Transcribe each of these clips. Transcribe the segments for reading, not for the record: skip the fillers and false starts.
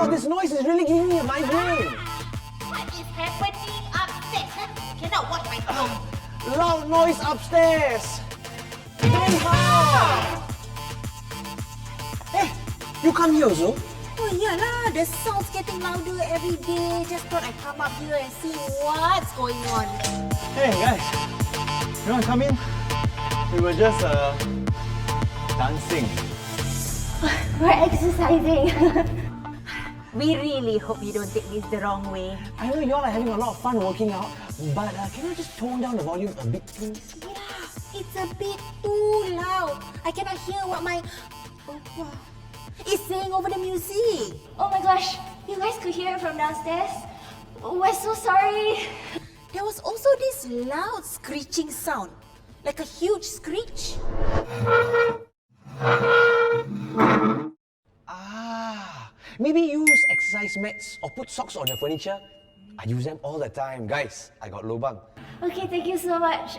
Wow, this noise is really giving me a migraine. What is happening upstairs? Cannot watch my film. Loud noise upstairs. Very hard. Hey, you come here also? Oh yeah lah, the sound's getting louder every day. Just thought I'd come up here and see what's going on. Hey guys, you want to come in? We were just dancing. We're exercising. We really hope you don't take this the wrong way. I know you all are having a lot of fun working out, but can you just tone down the volume a bit, please? Yeah, it's a bit too loud. I cannot hear what my oppa is saying over the music. Oh my gosh, you guys could hear it from downstairs? We're so sorry. There was also this loud screeching sound, like a huge screech. Maybe use exercise mats or put socks on your furniture. I use them all the time. Guys, I got lobang. Okay, thank you so much.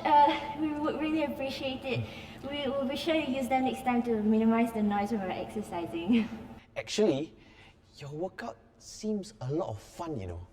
We would really appreciate it. We will be sure to use them next time to minimize the noise when we're exercising. Actually, your workout seems a lot of fun, you know.